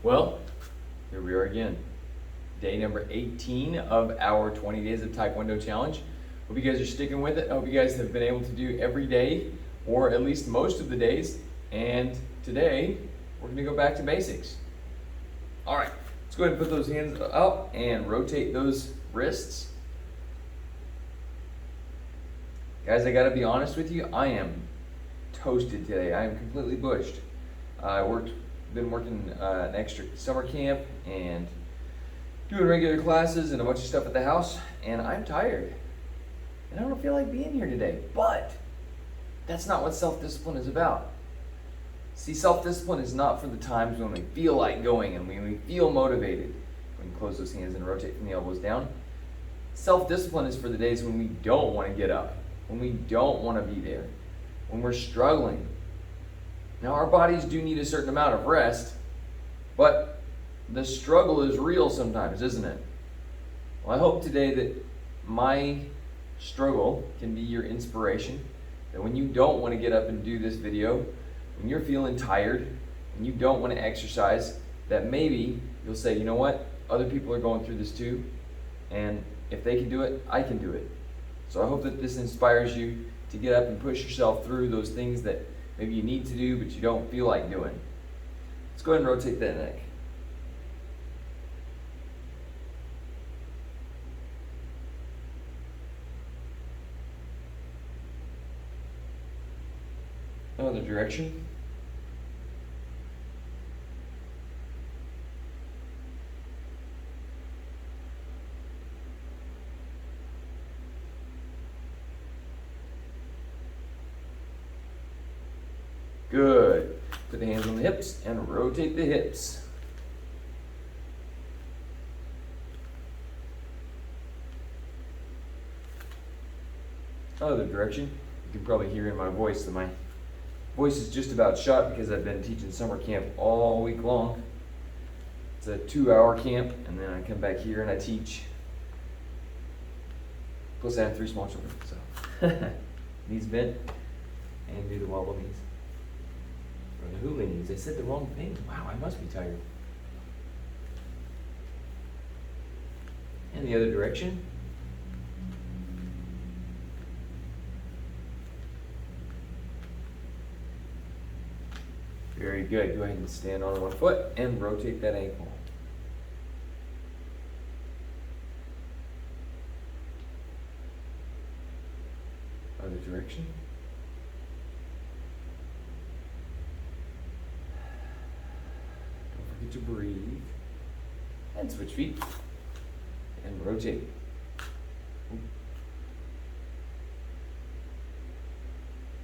Well, here we are again. Day number 18 of our 20 Days of Taekwondo Challenge. Hope you guys are sticking with it. I hope you guys have been able to do every day, or at least most of the days. And today, we're gonna go back to basics. All right, let's go ahead and put those hands up and rotate those wrists. Guys, I gotta be honest with you, I am toasted today. I am completely bushed. Been working an extra summer camp and doing regular classes and a bunch of stuff at the house, and I'm tired. And I don't feel like being here today, but that's not what self-discipline is about. See, self-discipline is not for the times when we feel like going and when we feel motivated. When you close those hands and rotate from the elbows down. Self-discipline is for the days when we don't want to get up, when we don't want to be there, when we're struggling. Now, our bodies do need a certain amount of rest, but the struggle is real sometimes, isn't it? Well, I hope today that my struggle can be your inspiration, that when you don't want to get up and do this video, when you're feeling tired, and you don't want to exercise, that maybe you'll say, you know what, other people are going through this too, and if they can do it, I can do it. So I hope that this inspires you to get up and push yourself through those things that maybe you need to do, but you don't feel like doing. Let's go ahead and rotate that neck. Other direction. Good. Put the hands on the hips and rotate the hips. Other direction. You can probably hear in my voice that my voice is just about shot because I've been teaching summer camp all week long. It's a 2-hour camp, and then I come back here and I teach. Plus I have 3 small children, so knees bent and do the wobble knees. Or the hula knees. I said the wrong thing. Wow, I must be tired. And the other direction. Very good. Go ahead and stand on one foot and rotate that ankle. Other direction. Don't forget to breathe. And switch feet. And rotate.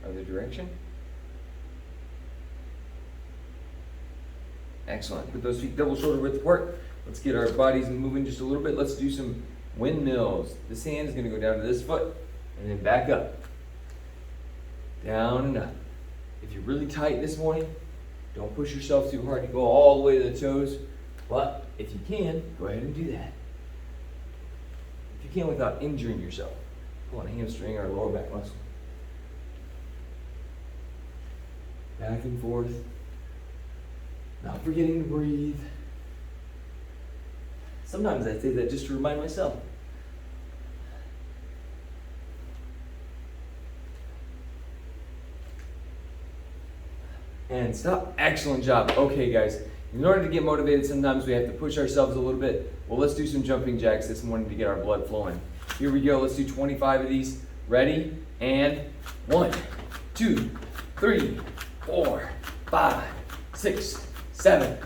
Other direction. Excellent. Put those feet double shoulder width apart. Let's get our bodies moving just a little bit. Let's do some windmills. This hand is going to go down to this foot and then back up. Down and up. If you're really tight this morning, don't push yourself too hard to go all the way to the toes. But if you can, go ahead and do that. If you can without injuring yourself. Pull on a hamstring or a lower back muscle. Back and forth. Not forgetting to breathe. Sometimes I say that just to remind myself. And stop. Excellent job. Okay, guys. In order to get motivated, sometimes we have to push ourselves a little bit. Well, let's do some jumping jacks this morning to get our blood flowing. Here we go. Let's do 25 of these. Ready? And 1, 2, 3, 4, 5, 6, 7,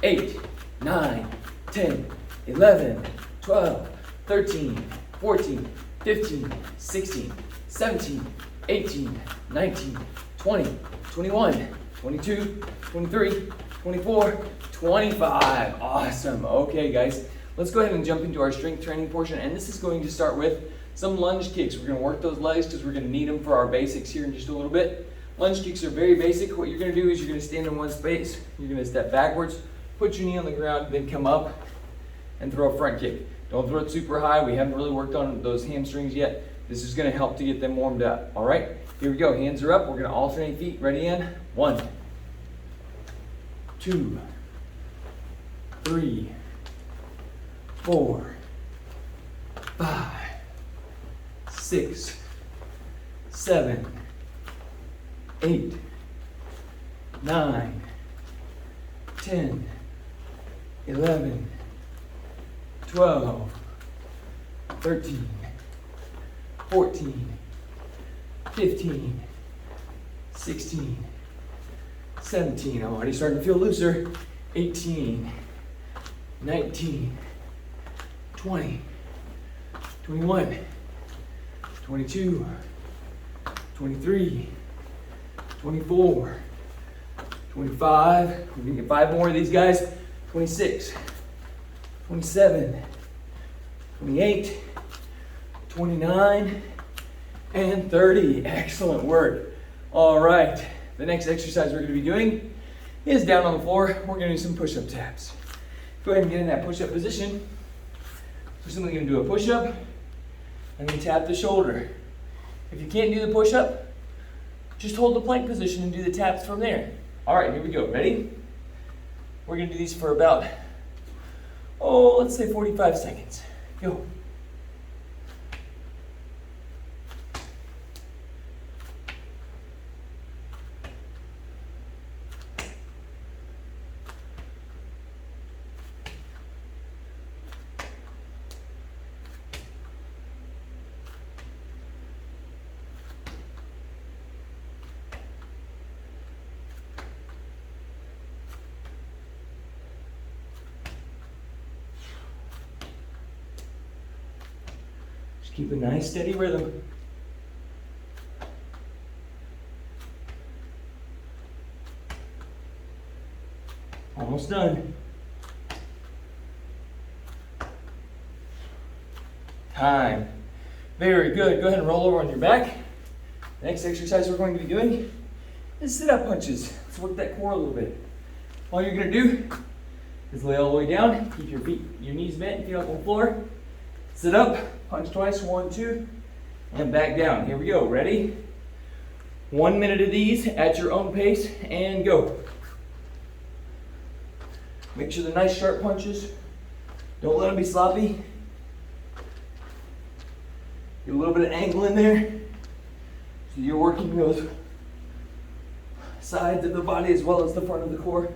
8, 9, 10, 11, 12, 13, 14, 15, 16, 17, 18, 19, 20, 21, 22, 23, 24, 25. Awesome. Okay, guys, let's go ahead and jump into our strength training portion. And this is going to start with some lunge kicks. We're going to work those legs because we're going to need them for our basics here in just a little bit. Lunge kicks are very basic. What you're going to do is you're going to stand in one space. You're going to step backwards, put your knee on the ground, then come up and throw a front kick. Don't throw it super high. We haven't really worked on those hamstrings yet. This is going to help to get them warmed up. All right, here we go. Hands are up. We're going to alternate feet. Ready in? 1, 2, 3, 4, 5, 6, 7, 8, 9, 10, 11, 12, 13, 14, 15, 16, 17. I'm already starting to feel looser. 18, 19, 20, 21, 22, 23, 24, 25. We're gonna get 5 more of these guys. 26, 27, 28, 29, and 30. Excellent work. All right, the next exercise we're gonna be doing is down on the floor. We're gonna do some push-up taps. Go ahead and get in that push-up position. We're simply gonna do a push-up and then tap the shoulder. If you can't do the push-up, just hold the plank position and do the taps from there. All right, here we go. Ready? We're gonna do these for about, let's say 45 seconds. Go. Keep a nice steady rhythm. Almost done. Time. Very good. Go ahead and roll over on your back. The next exercise we're going to be doing is sit-up punches. Let's work that core a little bit. All you're going to do is lay all the way down, keep your knees bent, feet up on the floor. Sit up, punch twice, 1, 2, and back down. Here we go, ready? 1 minute of these at your own pace, and go. Make sure they're nice sharp punches. Don't let them be sloppy. Get a little bit of angle in there. So you're working those sides of the body as well as the front of the core.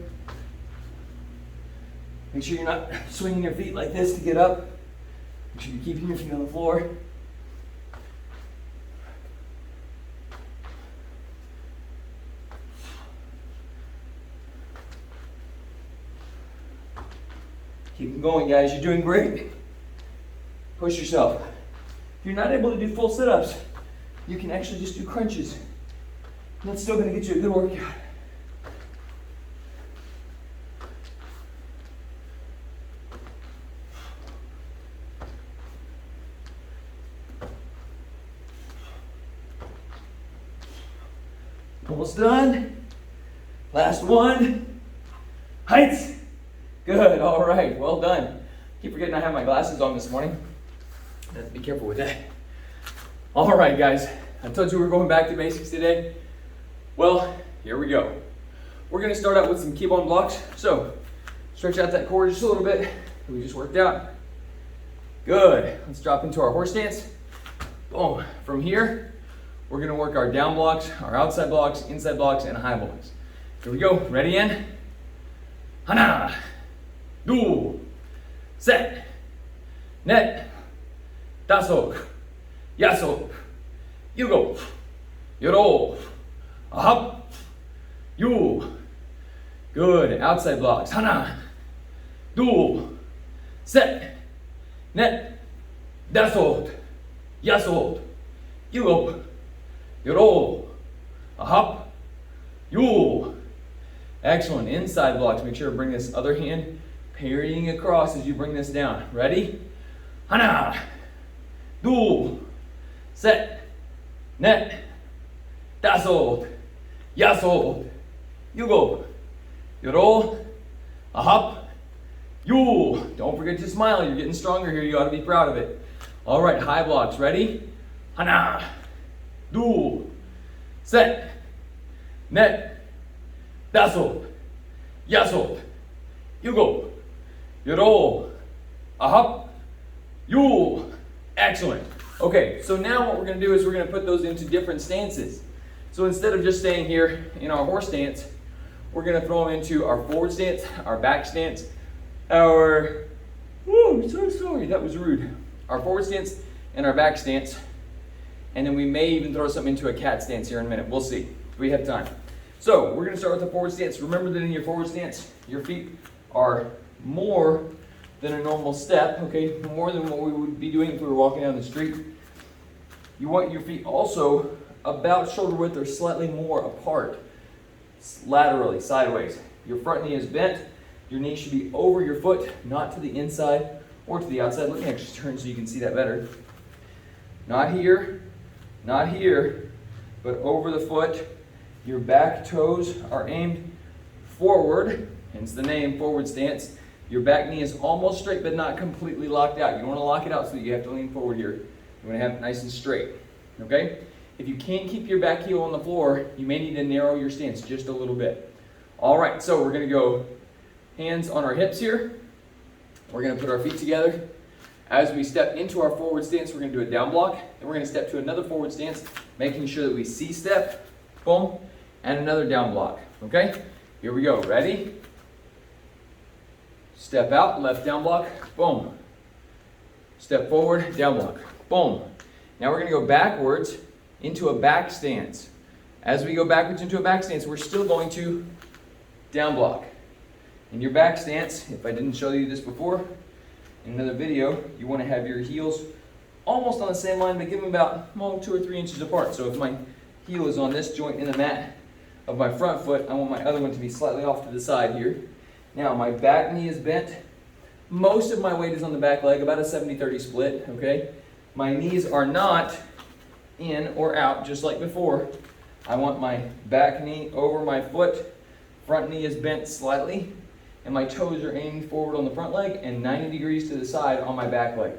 Make sure you're not swinging your feet like this to get up. Make sure you're keeping your feet on the floor. Keep them going, guys. You're doing great. Push yourself. If you're not able to do full sit-ups, you can actually just do crunches. And that's still going to get you a good workout. Almost done. Last one. Heights. Good. All right. Well done. Keep forgetting I have my glasses on this morning. I have to be careful with that. All right, guys. I told you we were going back to basics today. Well, here we go. We're going to start out with some key bone blocks. So, stretch out that core just a little bit that we just worked out. Good. Let's drop into our horse stance. Boom. From here, we're going to work our down blocks, our outside blocks, inside blocks, and high blocks. Here we go. Ready in? Hana. Do. Set. Net. Dasok. Yasok. Yugo. Yoro. Ahap. Yu. Good. Outside blocks. Hana. Do. Set. Net. Dasok. Yasok. Yugo. Yoro. Ahap. Yu. Excellent. Inside blocks. Make sure to bring this other hand parrying across as you bring this down. Ready? Hana. Do. Set. Net. Dasot. Yasot. Yugo. Yoro. Ahap. Yu. Don't forget to smile. You're getting stronger here. You ought to be proud of it. All right. High blocks. Ready? Hana. Do. Set. Net. Dasot. Yasot. Yugo. Yodel. A hop. Yule. Excellent. Okay, so now what we're going to do is we're going to put those into different stances. So instead of just staying here in our horse stance, we're going to throw them into our forward stance, our back stance, our, whoa, so sorry, that was rude. Our forward stance and our back stance. And then we may even throw something into a cat stance here in a minute. We'll see. We have time. So we're going to start with the forward stance. Remember that in your forward stance, your feet are more than a normal step, okay? More than what we would be doing if we were walking down the street. You want your feet also about shoulder width or slightly more apart, laterally, sideways. Your front knee is bent. Your knee should be over your foot, not to the inside or to the outside. Let me actually turn so you can see that better. Not here, not here, but over the foot. Your back toes are aimed forward, hence the name, forward stance. Your back knee is almost straight, but not completely locked out. You don't want to lock it out so that you have to lean forward here. You want to have it nice and straight, okay? If you can't keep your back heel on the floor, you may need to narrow your stance just a little bit. All right, so we're going to go hands on our hips here. We're going to put our feet together. As we step into our forward stance, we're going to do a down block. Then we're going to step to another forward stance, making sure that we C-step, boom, and another down block, okay? Here we go, ready? Step out, left down block, boom. Step forward, down block, boom. Now we're going to go backwards into a back stance. As we go backwards into a back stance, we're still going to down block. In your back stance, if I didn't show you this before, in another video, you want to have your heels almost on the same line, but give them about 2 or 3 inches apart. So if my heel is on this joint in the mat of my front foot, I want my other one to be slightly off to the side here. Now my back knee is bent. Most of my weight is on the back leg, about a 70-30 split, okay? My knees are not in or out, just like before. I want my back knee over my foot, front knee is bent slightly, and my toes are aimed forward on the front leg and 90 degrees to the side on my back leg.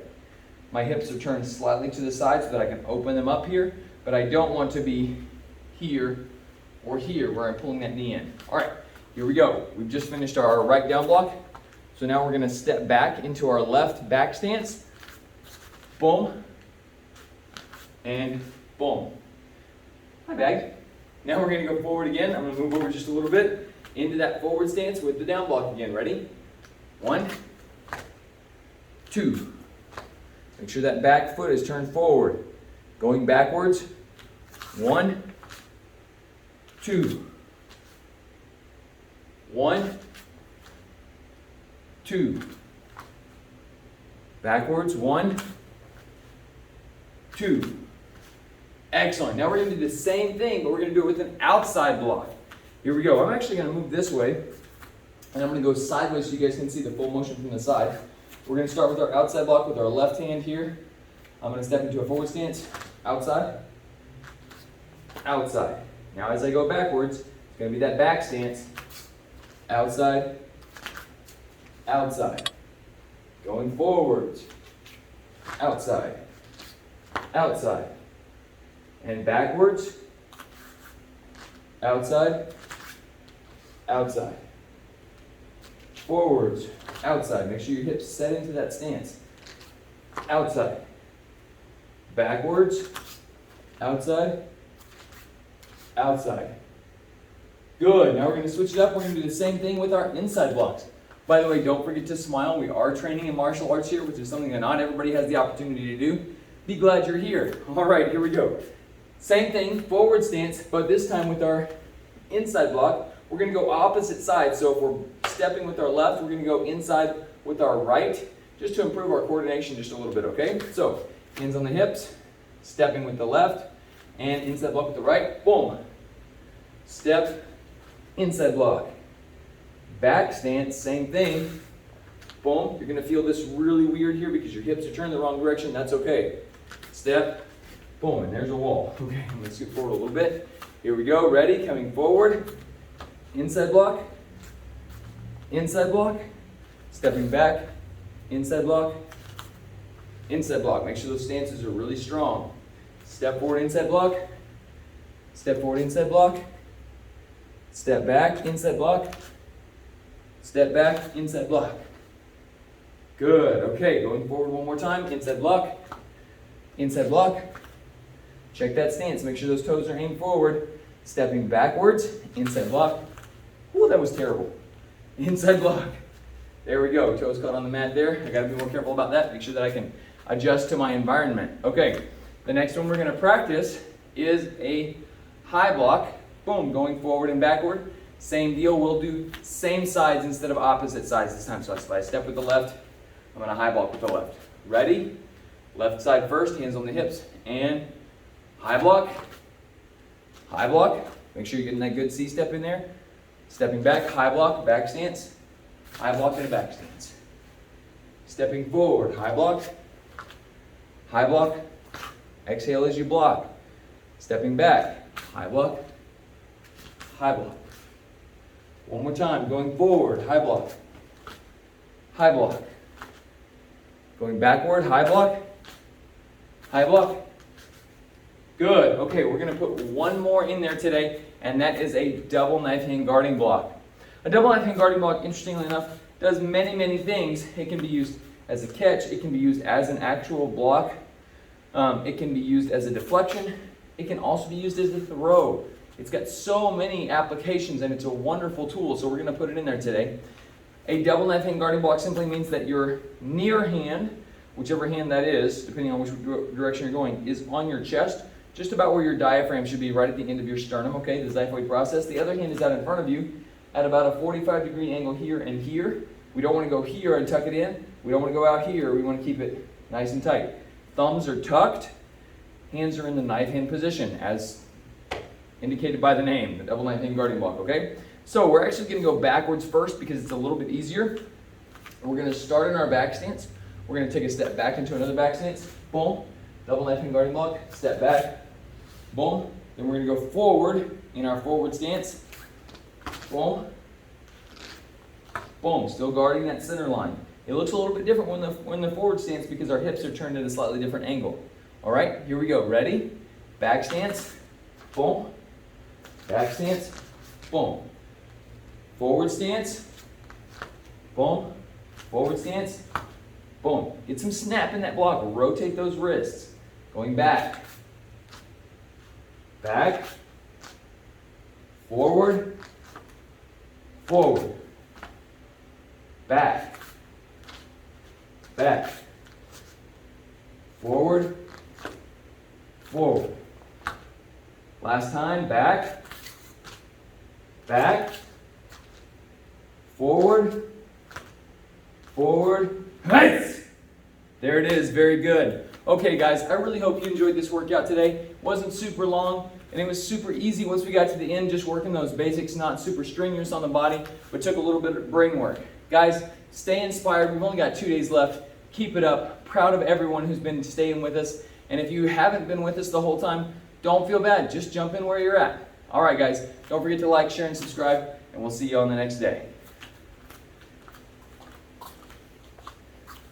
My hips are turned slightly to the side so that I can open them up here, but I don't want to be here or here where I'm pulling that knee in. All right, here we go. We've just finished our right down block. So now we're gonna step back into our left back stance. Boom. And boom. Hi, bag. Now we're gonna go forward again. I'm gonna move over just a little bit into that forward stance with the down block again. Ready? 1, 2. Make sure that back foot is turned forward. Going backwards. 1, 2. 1, 2. Backwards. 1, 2. Excellent. Now we're going to do the same thing, but we're going to do it with an outside block. Here we go. I'm actually going to move this way, and I'm going to go sideways so you guys can see the full motion from the side. We're going to start with our outside block with our left hand here. I'm going to step into a forward stance, outside, outside. Now as I go backwards, it's going to be that back stance, outside, outside. Going forwards, outside, outside. And backwards, outside, outside. Forwards, outside. Make sure your hips set into that stance. Outside. Backwards, outside, outside. Good. Now we're going to switch it up. We're going to do the same thing with our inside blocks. By the way, don't forget to smile. We are training in martial arts here, which is something that not everybody has the opportunity to do. Be glad you're here. All right, here we go. Same thing, forward stance, but this time with our inside block, we're going to go opposite sides. So if we're stepping with our left, we're going to go inside with our right, just to improve our coordination just a little bit, okay? So, hands on the hips, stepping with the left, and inside block with the right, boom. Step, inside block. Back stance, same thing. Boom, you're going to feel this really weird here because your hips are turned the wrong direction, that's okay. Step, boom, and there's a wall. Okay, I'm going to scoot forward a little bit. Here we go, ready, coming forward. Inside block, stepping back, inside block, inside block. Make sure those stances are really strong. Step forward, inside block, step forward, inside block, step back, inside block, step back, inside block. Good. Okay, going forward one more time. Inside block. Inside block. Check that stance. Make sure those toes are aimed forward. Stepping backwards. Inside block. Ooh, that was terrible. Inside block. There we go. Toes caught on the mat there. I got to be more careful about that. Make sure that I can adjust to my environment. Okay, the next one we're going to practice is a high block. Boom, going forward and backward. Same deal. We'll do same sides instead of opposite sides this time. So if I step with the left, I'm going to high block with the left. Ready? Left side first, hands on the hips, and high block. High block. Make sure you're getting that good C-step in there. Stepping back, high block, back stance. High block and a back stance. Stepping forward, high block. High block. Exhale as you block. Stepping back, high block. High block. One more time, going forward, high block. High block. Going backward, high block. High block. Good. Okay, we're going to put one more in there today, and that is a double knife hand guarding block. A double knife hand guarding block, interestingly enough, does many, many things. It can be used as a catch. It can be used as an actual block. It can be used as a deflection. It can also be used as a throw. It's got so many applications, and it's a wonderful tool, so we're going to put it in there today. A double knife hand guarding block simply means that your near hand, whichever hand that is, depending on which direction you're going, is on your chest, just about where your diaphragm should be, right at the end of your sternum, okay, the xiphoid process. The other hand is out in front of you at about a 45-degree angle here and here. We don't want to go here and tuck it in. We don't want to go out here. We want to keep it nice and tight. Thumbs are tucked. Hands are in the knife hand position, as indicated by the name, the double knife hand guarding block, okay? So we're actually going to go backwards first because it's a little bit easier. We're going to start in our back stance. We're going to take a step back into another back stance. Boom. Double knife hand guarding block. Step back. Boom. Then we're going to go forward in our forward stance. Boom. Boom. Still guarding that center line. It looks a little bit different when the forward stance because our hips are turned at a slightly different angle. All right, here we go. Ready? Back stance. Boom. Back stance. Boom. Forward stance. Boom. Forward stance. Boom. Get some snap in that block. Rotate those wrists. Going back. Back. Forward. Forward. Back. Back. Forward. Forward. Last time. Back. Back. Forward. Forward. Nice! There it is. Very good. Okay, guys, I really hope you enjoyed this workout today. It wasn't super long, and it was super easy once we got to the end, just working those basics, not super strenuous on the body, but took a little bit of brain work. Guys, stay inspired. We've only got 2 days left. Keep it up. Proud of everyone who's been staying with us. And if you haven't been with us the whole time, don't feel bad. Just jump in where you're at. All right, guys, don't forget to like, share, and subscribe, and we'll see you on the next day.